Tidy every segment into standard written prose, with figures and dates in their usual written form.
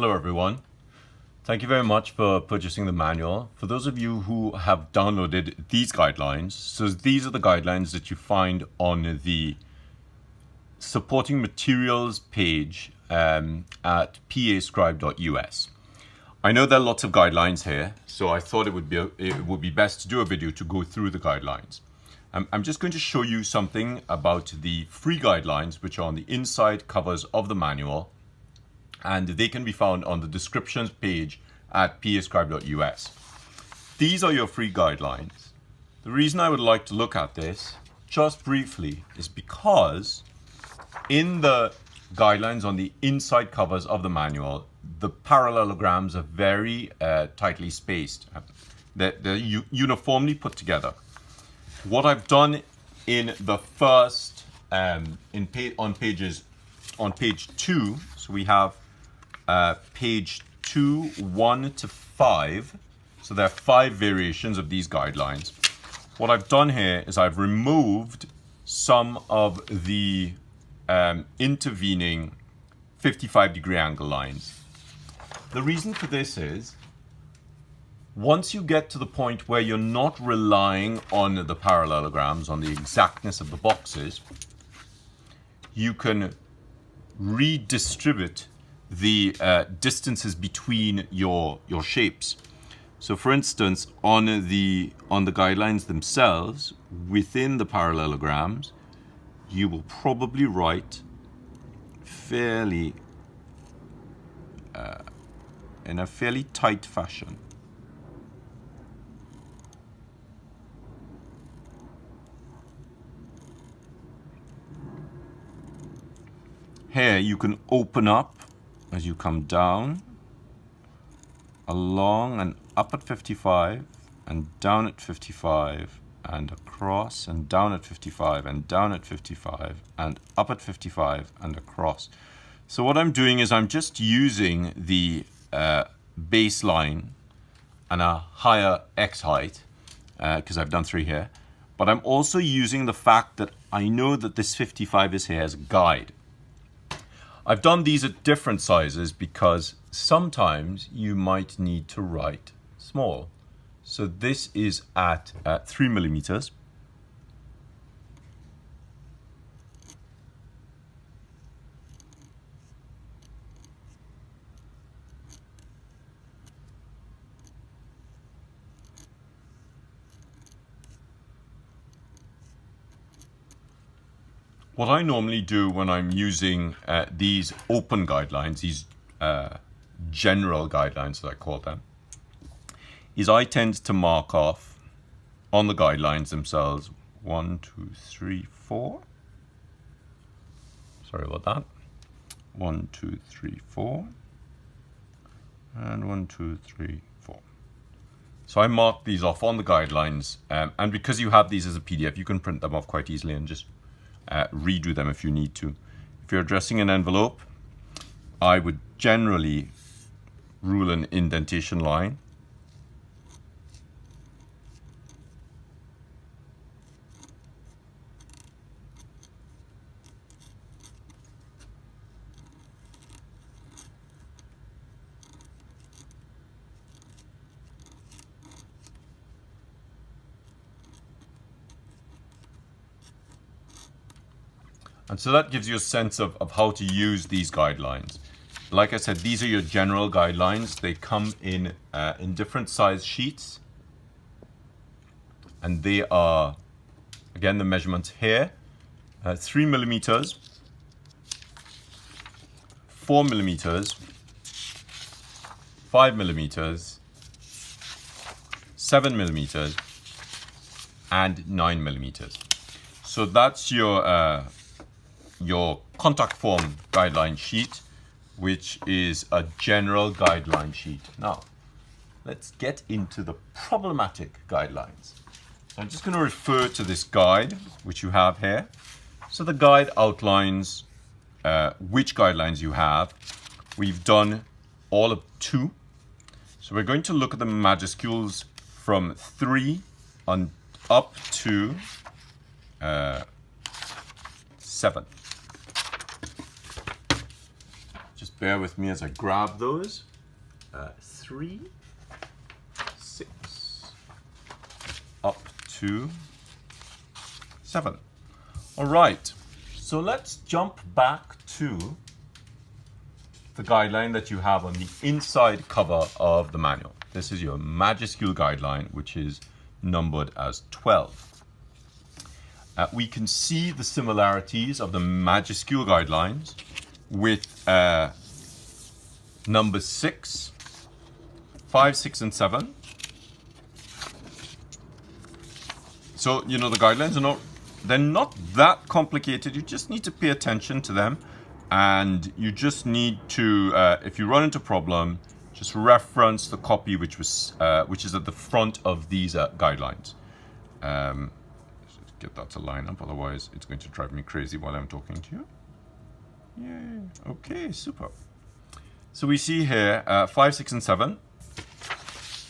Hello everyone. Thank you very much for purchasing the manual. For those of you who have downloaded these guidelines, so these are the guidelines that you find on the supporting materials page at PAScribe.us. I know there are lots of guidelines here, so I thought it would be best to do a video to go through the guidelines. I'm just going to show you something about the free guidelines, which are on the inside covers of the manual, and they can be found on the descriptions page at PAScribe.us. These are your free guidelines. The reason I would like to look at this just briefly is because in the guidelines on the inside covers of the manual, the parallelograms are very tightly spaced. They're uniformly put together. What I've done in the first, on page 2, so we have page 2, 1 to 5. So there are 5 variations of these guidelines. What I've done here is I've removed some of the intervening 55-degree angle lines. The reason for this is, once you get to the point where you're not relying on the parallelograms, on the exactness of the boxes, you can redistribute the distances between your shapes. So for instance, on the guidelines themselves, within the parallelograms, you will probably write fairly in a fairly tight fashion. Here you can open up as you come down, along and up at 55, and down at 55, and across, and down at 55, and down at 55, and up at 55, and across. So what I'm doing is I'm just using the baseline and a higher X height, because I've done 3 here, but I'm also using the fact that I know that this 55 is here as a guide. I've done these at different sizes because sometimes you might need to write small. So this is at 3 millimeters. What I normally do when I'm using these open guidelines, these general guidelines as I call them, is I tend to mark off on the guidelines themselves 1, 2, 3, 4. Sorry about that. 1, 2, 3, 4. And 1, 2, 3, 4. So I mark these off on the guidelines, and because you have these as a PDF, you can print them off quite easily and just redo them if you need to. If you're addressing an envelope, I would generally rule an indentation line. And so that gives you a sense of how to use these guidelines. Like I said, these are your general guidelines. They come in different size sheets. And they are, again, the measurements here, 3 millimeters, 4 millimeters, 5 millimeters, 7 millimeters, and 9 millimeters. So that's your contact form guideline sheet, which is a general guideline sheet. Now, let's get into the problematic guidelines. So I'm just going to refer to this guide, which you have here. So the guide outlines which guidelines you have. We've done all of 2. So we're going to look at the majuscules from 3 on up to 7. Just bear with me as I grab those. 3, 6, up to 7. All right, so let's jump back to the guideline that you have on the inside cover of the manual. This is your Majuscule guideline, which is numbered as 12. We can see the similarities of the Majuscule guidelines with number 6, 5, 6, and 7. So, you know, the guidelines are they're not that complicated. You just need to pay attention to them. And you just need to, if you run into a problem, just reference the copy which is at the front of these guidelines. Just get that to line up, otherwise it's going to drive me crazy while I'm talking to you. Yay. Okay, super. So we see here 5, 6, and 7.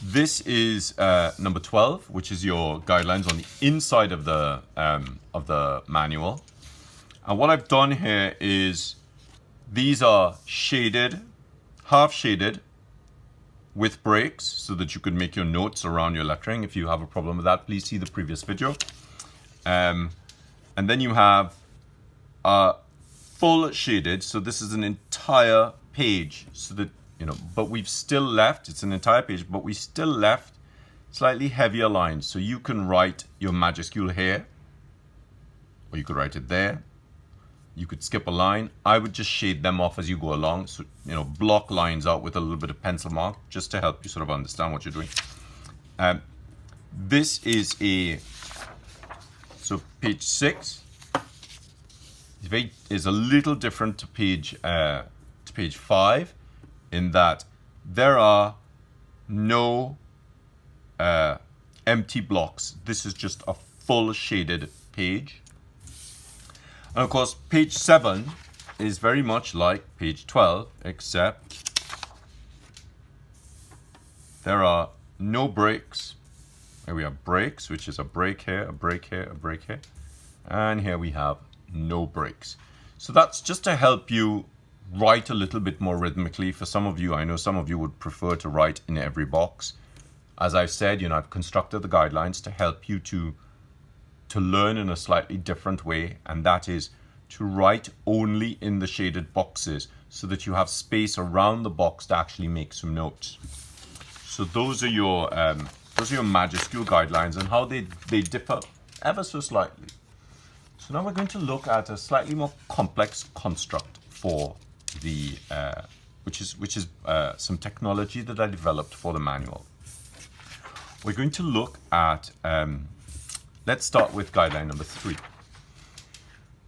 This is number 12, which is your guidelines on the inside of the manual. And what I've done here is these are shaded, half shaded with breaks so that you could make your notes around your lettering. If you have a problem with that, please see the previous video. And then you have full shaded. So this is an entire page so that, you know, but we've still left, it's an entire page, but we still left slightly heavier lines. So you can write your Majuscule here, or you could write it there. You could skip a line. I would just shade them off as you go along. So, you know, block lines out with a little bit of pencil mark just to help you sort of understand what you're doing. This is so page 6 is a little different to page 5 in that there are no empty blocks. This is just a full shaded page. And of course, page 7 is very much like page 12, except there are no breaks. Here we have breaks, which is a break here, a break here, a break here. And here we have no breaks. So that's just to help you write a little bit more rhythmically. For some of you, I know some of you would prefer to write in every box. As I've said, you know, I've constructed the guidelines to help you to learn in a slightly different way, and that is to write only in the shaded boxes so that you have space around the box to actually make some notes. So those are your Majuscule guidelines and how they differ ever so slightly. So now we're going to look at a slightly more complex construct for the which is some technology that I developed for the manual. We're going to look at let's start with guideline number 3.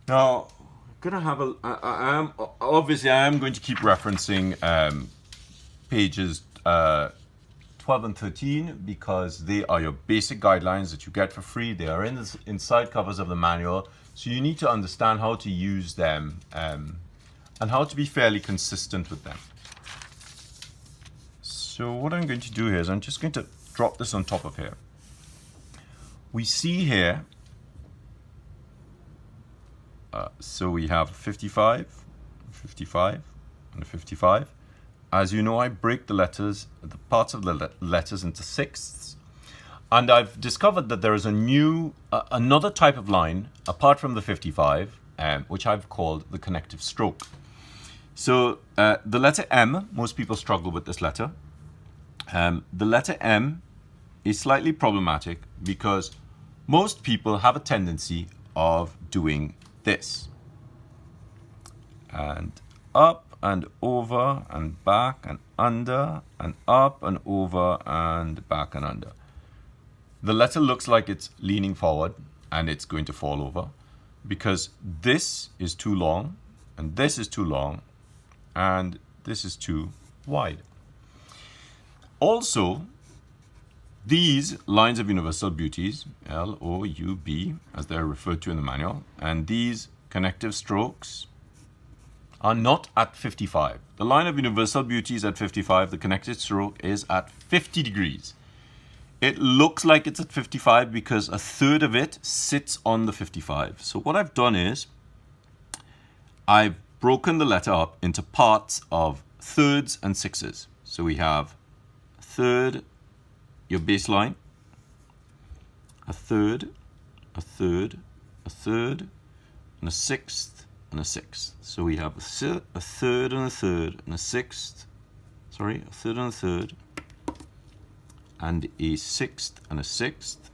Now, I'm gonna have I am going to keep referencing pages 12 and 13 because they are your basic guidelines that you get for free. They are in the inside covers of the manual, so you need to understand how to use them and how to be fairly consistent with them. So what I'm going to do here is I'm just going to drop this on top of here. We see here, so we have 55, 55, and 55. As you know, I break the letters, the parts of the letters into sixths. And I've discovered that there is another type of line, apart from the 55, which I've called the connective stroke. So the letter M, most people struggle with this letter. The letter M is slightly problematic because most people have a tendency of doing this. And up and over and back and under and up and over and back and under. The letter looks like it's leaning forward and it's going to fall over because this is too long and this is too long and this is too wide. Also, these lines of universal beauties, L-O-U-B, as they're referred to in the manual, and these connective strokes are not at 55. The line of universal beauty is at 55. The connected stroke is at 50 degrees. It looks like it's at 55 because a third of it sits on the 55. So what I've done is I've broken the letter up into parts of thirds and sixes. So we have a third, your baseline, a third, a third, a third, and a sixth, and a sixth. So we have a third and a third, and a sixth, sorry, a third and a third, and a sixth and a sixth,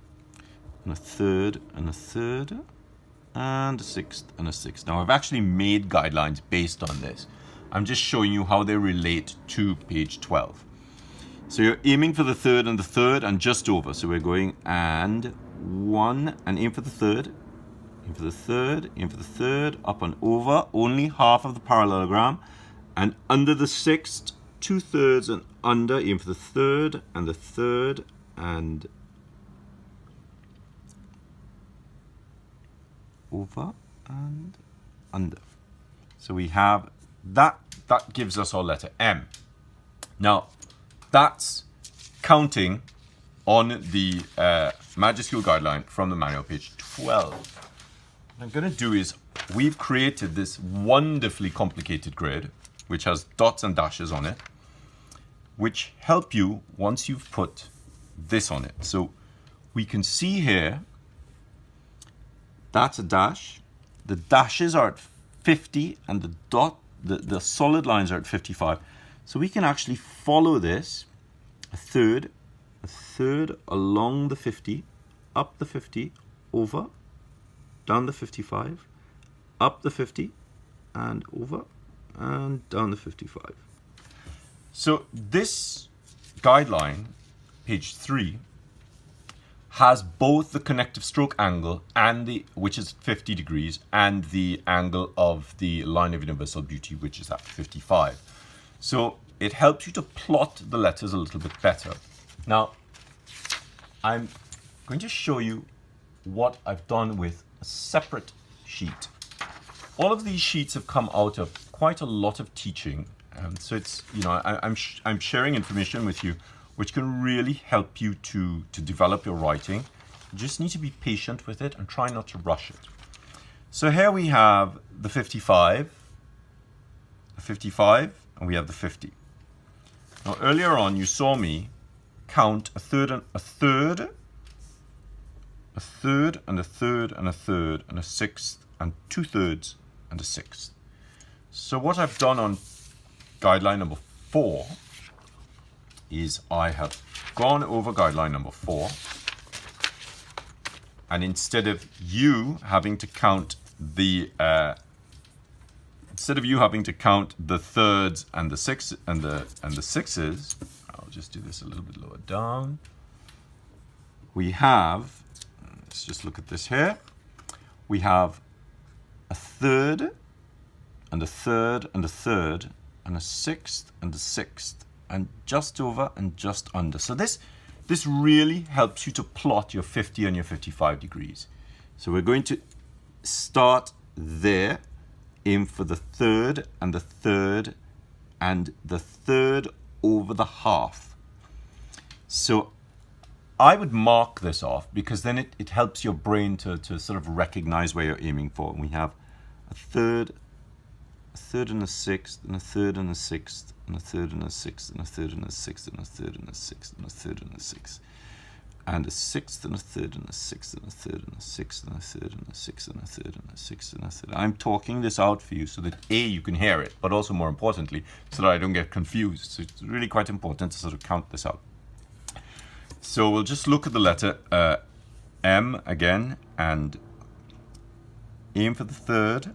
and a third and a third, and a sixth and a sixth. Now I've actually made guidelines based on this. I'm just showing you how they relate to page 12. So you're aiming for the third and just over. So we're going and one and aim for the third, aim for the third, aim for the third, up and over, only half of the parallelogram, and under the sixth, 2/3 and under, aim for the third and over and under. So we have that gives us our letter M. Now that's counting on the Majuscule guideline from the manual, page 12. What I'm going to do is we've created this wonderfully complicated grid which has dots and dashes on it, which help you once you've put this on it. So we can see here that's a dash. The dashes are at 50 and the solid lines are at 55. So we can actually follow this a third along the 50, up the 50, over, down the 55, up the 50, and over, and down the 55. So this guideline, page 3, has both the connective stroke angle and which is 50 degrees, and the angle of the line of universal beauty, which is at 55. So it helps you to plot the letters a little bit better. Now, I'm going to show you what I've done with a separate sheet. All of these sheets have come out of quite a lot of teaching. So it's, you know, I'm sharing information with you which can really help you to develop your writing. You just need to be patient with it and try not to rush it. So here we have the 55, and we have the 50. Now earlier on you saw me count a third and a third, a third and a third and a third and a sixth and 2/3 and a sixth. So what I've done on guideline number 4 is I have gone over guideline number 4, and instead of you having to count the thirds and the sixes, I'll just do this a little bit lower down. We have, let's just look at this here. We have a third and a third and a third and a sixth and a sixth, and just over and just under. So this really helps you to plot your 50 and your 55 degrees. So we're going to start there, aim for the third and the third and the third over the half. So I would mark this off because then it helps your brain to sort of recognize where you're aiming for. And we have a third and a sixth, and a third and a sixth, and a third and a sixth, and a third and a sixth, and a third and a sixth, and a third and a sixth, and a sixth and a third and a sixth, and a third and a sixth, and a third and a sixth, and a third and a sixth, and a third. I'm talking this out for you so that A, you can hear it, but also more importantly, so that I don't get confused. So it's really quite important to sort of count this out. So we'll just look at the letter M again and aim for the third,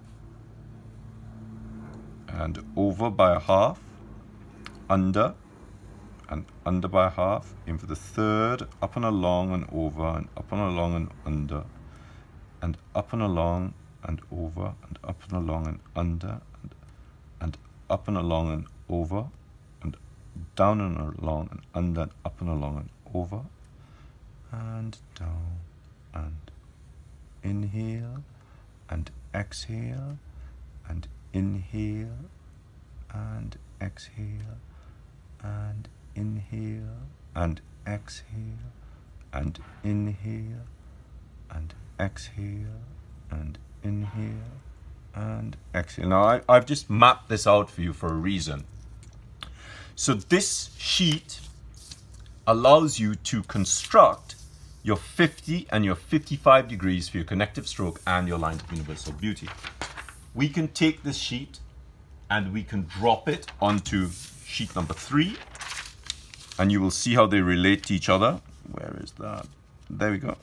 and over by a half, under, and under by a half, aim for the third, up and along and over, and up and along and under, and up and along and over, and up and along and under, and up and along and over, and down and along and under, and up and along and over, and down, and inhale, and exhale, and inhale, and exhale, and inhale, and exhale, and inhale, and exhale, and inhale, and exhale. Now I've just mapped this out for you for a reason. So this sheet allows you to construct your 50 and your 55 degrees for your connective stroke and your lines of universal beauty. We can take this sheet and we can drop it onto sheet number 3, and you will see how they relate to each other. Where is that? There we go.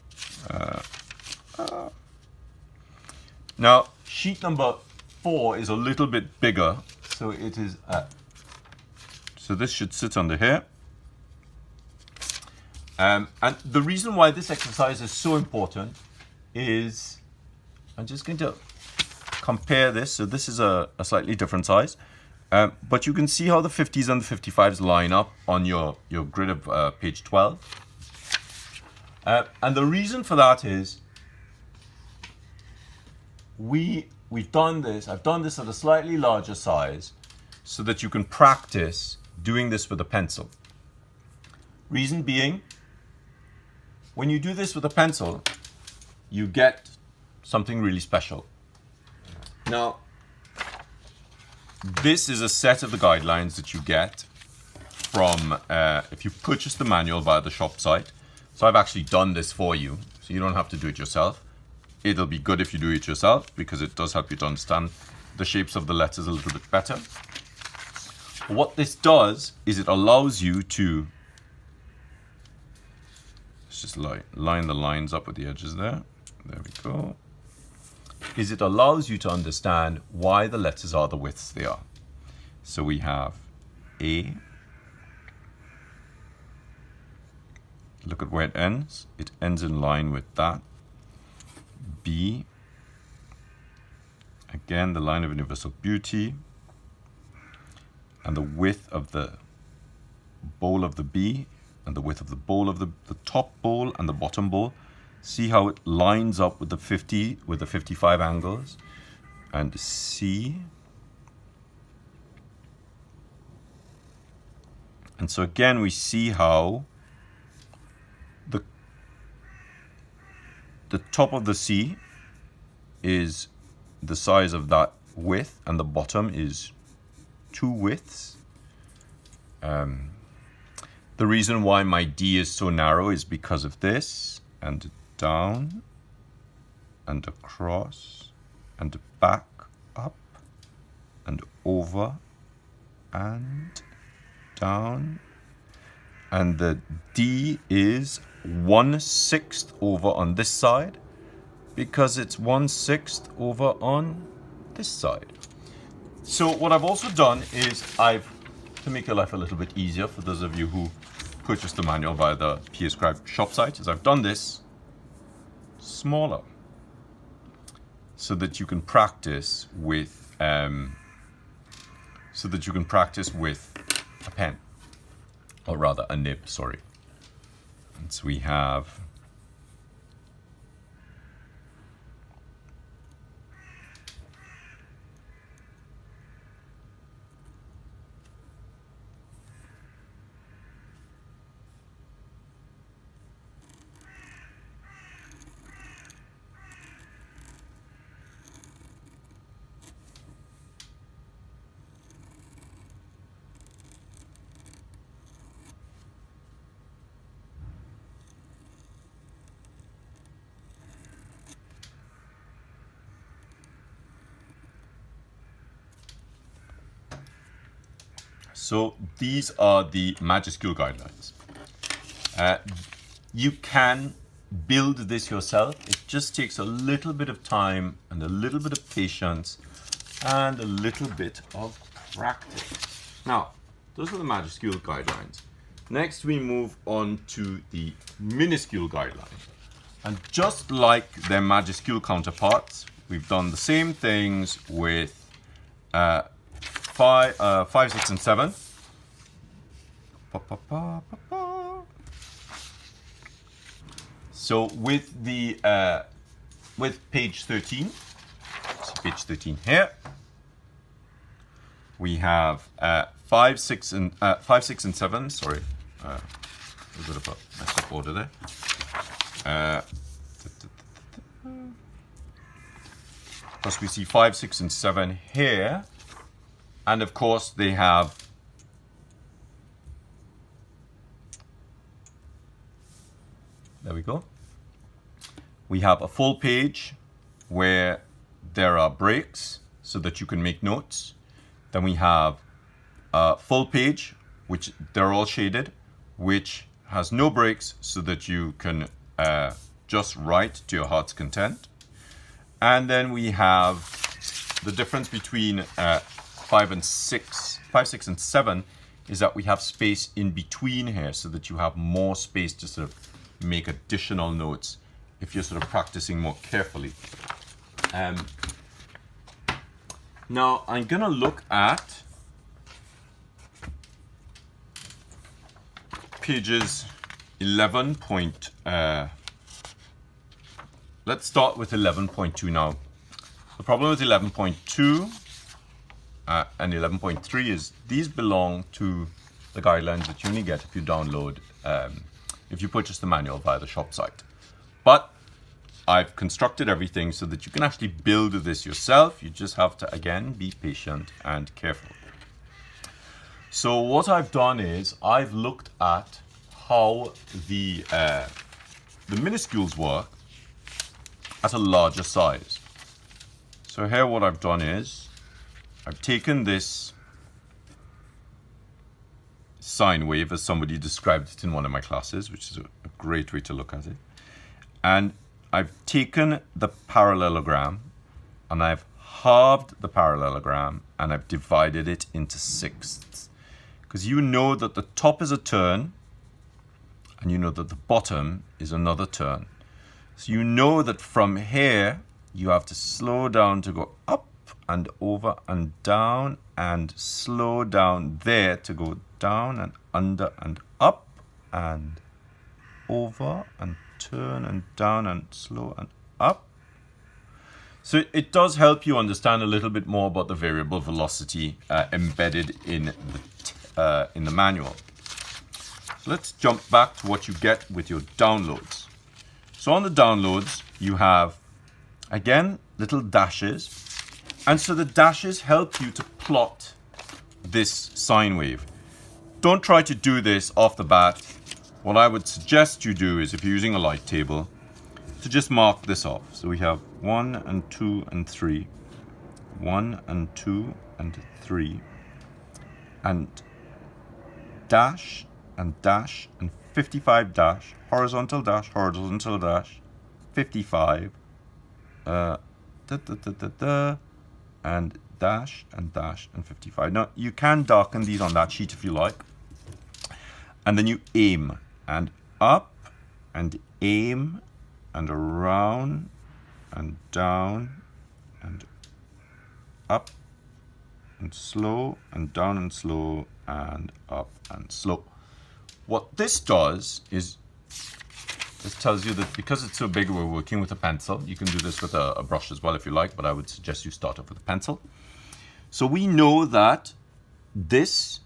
Now, sheet number 4 is a little bit bigger, so it is. So this should sit under here. And the reason why this exercise is so important is, I'm just going to compare this. So this is a slightly different size, but you can see how the 50s and the 55s line up on your grid of page 12. And the reason for that is we've done this. I've done this at a slightly larger size so that you can practice doing this with a pencil. Reason being, when you do this with a pencil, you get something really special. Now, this is a set of the guidelines that you get from, if you purchase the manual via the shop site. So I've actually done this for you, so you don't have to do it yourself. It'll be good if you do it yourself because it does help you to understand the shapes of the letters a little bit better. What this does is it allows you to, let's just line the lines up with the edges there. There we go. Is it allows you to understand why the letters are the widths they are. So we have A. Look at where it ends. It ends in line with that. B. Again, the line of universal beauty. And the width of the bowl of the B and the width of the bowl of the top bowl and the bottom bowl. See how it lines up with the 50, with the 55 angles. And C. And so again, we see how the top of the C is the size of that width and the bottom is 2 widths. The reason why my D is so narrow is because of this, and down, and across, and back, up, and over, and down. And the D is 1/6 over on this side because it's 1/6 over on this side. So what I've also done is to make your life a little bit easier for those of you who purchased the manual via the PAScribe shop site, is I've done this smaller so that you can practice with a pen, or rather a nib, sorry. And so we have So these are the Majuscule guidelines. You can build this yourself. It just takes a little bit of time and a little bit of patience and a little bit of practice. Now, those are the Majuscule guidelines. Next, we move on to the Miniscule guideline. And just like their Majuscule counterparts, we've done the same things with 5, 6, and 7. So with the with page 13, so page 13 here, we have 5, 6, and 7. Sorry, a bit of a messed up order there. because we see 5, 6, and 7 here. And of course, they have there we go. We have a full page where there are breaks so that you can make notes. Then we have a full page, which they're all shaded, which has no breaks so that you can just write to your heart's content. And then we have the difference between 5, 6, and 7 is that we have space in between here so that you have more space to sort of make additional notes if you're sort of practicing more carefully. Now I'm gonna look at pages 11. Let's start with 11.2 now. The problem with 11.2 and 11.3 is these belong to the guidelines that you only get if you download, if you purchase the manual via the shop site. But I've constructed everything so that you can actually build this yourself. You just have to, again, be patient and careful. So what I've done is I've looked at how the minuscules work at a larger size. So here what I've done is I've taken this sine wave as somebody described it in one of my classes, which is a great way to look at it. And I've taken the parallelogram and I've halved the parallelogram and I've divided it into sixths. Because you know that the top is a turn and you know that the bottom is another turn. So you know that from here you have to slow down to go up and over and down and slow down there to go down and under and up and over and turn and down and slow and up. So it does help you understand a little bit more about the variable velocity embedded in the manual. So let's jump back to what you get with your downloads. So on the downloads, you have, again, little dashes. And so the dashes help you to plot this sine wave. Don't try to do this off the bat. What I would suggest you do is, if you're using a light table, to just mark this off. So we have 1 and 2 and 3, 1 and 2 and 3, and dash and 55 dash, horizontal dash, 55, and dash and 55. Now you can darken these on that sheet if you like. And then you aim and up and aim and around and down and up and slow and down and slow and up and slow. What this does is this tells you that because it's so big, we're working with a pencil. You can do this with a brush as well if you like, but I would suggest you start off with a pencil. So we know that this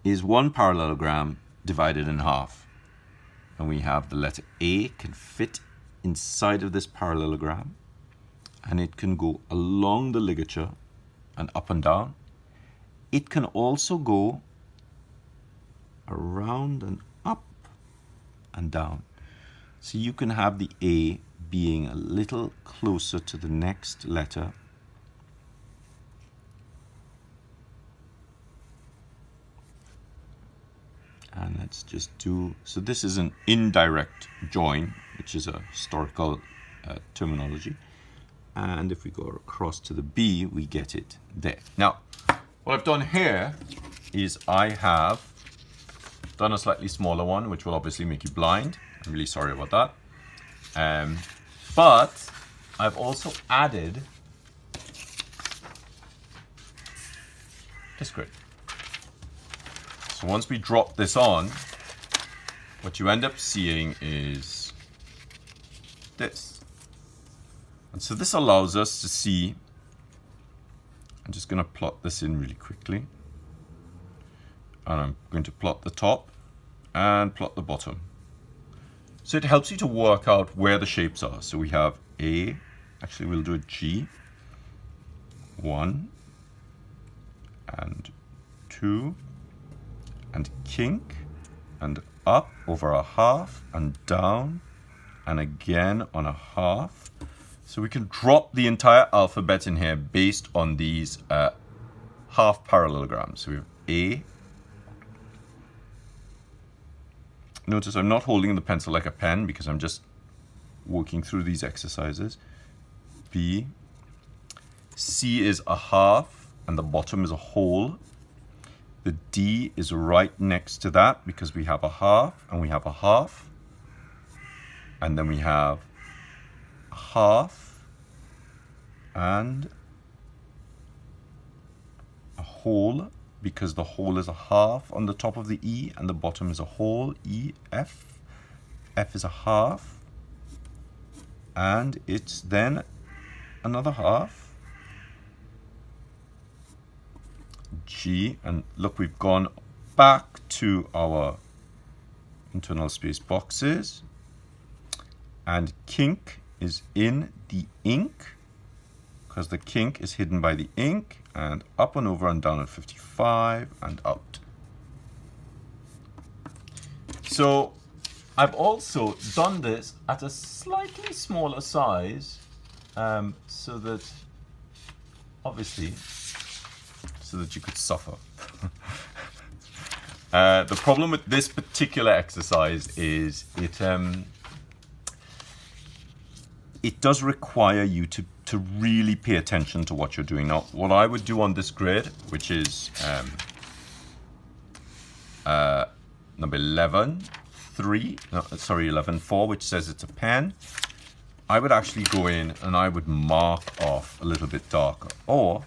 is one parallelogram divided in half. And we have the letter A can fit inside of this parallelogram, and it can go along the ligature and up and down. It can also go around and up and down. So you can have the A being a little closer to the next letter. And let's just do, so this is an indirect join, which is a historical terminology. And if we go across to the B, we get it there. Now, what I've done here is I have done a slightly smaller one, which will obviously make you blind. I'm really sorry about that. But I've also added this grid. So once we drop this on, what you end up seeing is this. And so this allows us to see, I'm just going to plot this in really quickly. And I'm going to plot the top and plot the bottom. So it helps you to work out where the shapes are. So we have A, actually we'll do a G. 1 and 2 and kink and up over a half and down and again on a half. So we can drop the entire alphabet in here based on these half parallelograms. So we have A. Notice I'm not holding the pencil like a pen because I'm just working through these exercises. B. C is a half and the bottom is a whole. The D is right next to that because we have a half and we have a half. And then we have a half and a whole because the whole is a half on the top of the E and the bottom is a whole. E, F. F is a half. And it's then another half. G, and look, we've gone back to our internal space boxes, and kink is in the ink because the kink is hidden by the ink, and up and over and down at 55 and out. So I've also done this at a slightly smaller size so that obviously so that you could suffer. The problem with this particular exercise is it does require you to really pay attention to what you're doing. Now, what I would do on this grid, which is number 11.4, which says it's a pen, I would actually go in and I would mark off a little bit darker. Or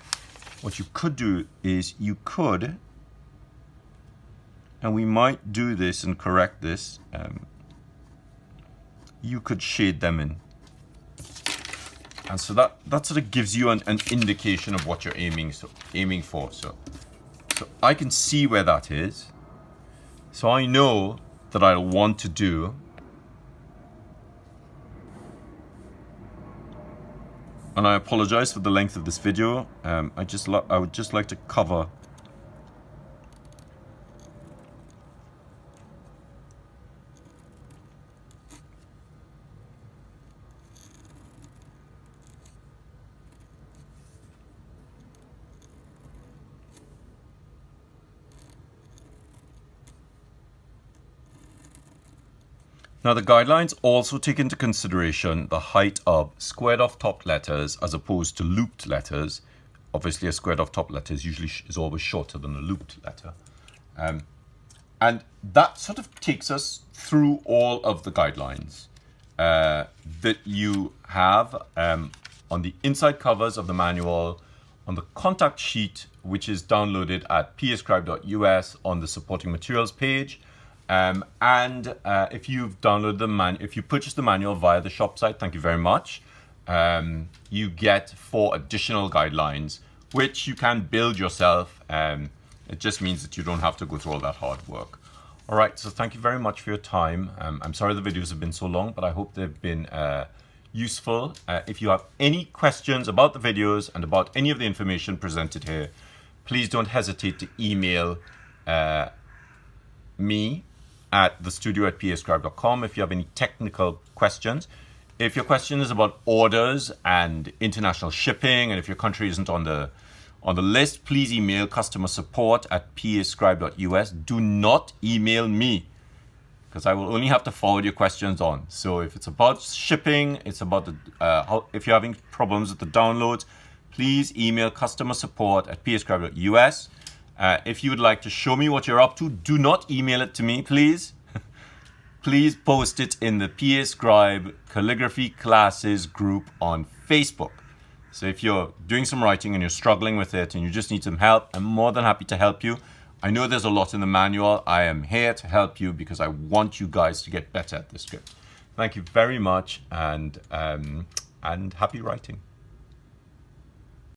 what you could do is you could, and we might do this and correct this, you could shade them in. And so that sort of gives you an indication of what you're aiming for. So I can see where that is. So I know that I'll want to do and I apologize for the length of this video. I would just like to cover Now, the guidelines also take into consideration the height of squared off top letters as opposed to looped letters. Obviously, a squared off top letter is always shorter than a looped letter. And that sort of takes us through all of the guidelines that you have on the inside covers of the manual, on the contact sheet, which is downloaded at PAScribe.us on the supporting materials page. And if you've downloaded if you purchased the manual via the shop site, thank you very much. You get 4 additional guidelines, which you can build yourself. It just means that you don't have to go through all that hard work. All right, so thank you very much for your time. I'm sorry the videos have been so long, but I hope they've been useful. If you have any questions about the videos and about any of the information presented here, please don't hesitate to email me at thestudio@PAScribe.com if you have any technical questions. If your question is about orders and international shipping, and if your country isn't on the list, please email customer support at PAScribe.us. Do not email me, because I will only have to forward your questions on. So if it's about shipping, it's about if you're having problems with the downloads, please email customer support at PAScribe.us. If you would like to show me what you're up to, do not email it to me, please. Please post it in the PAScribe calligraphy classes group on Facebook. So if you're doing some writing and you're struggling with it and you just need some help, I'm more than happy to help you. I know there's a lot in the manual. I am here to help you because I want you guys to get better at this script. Thank you very much, and happy writing.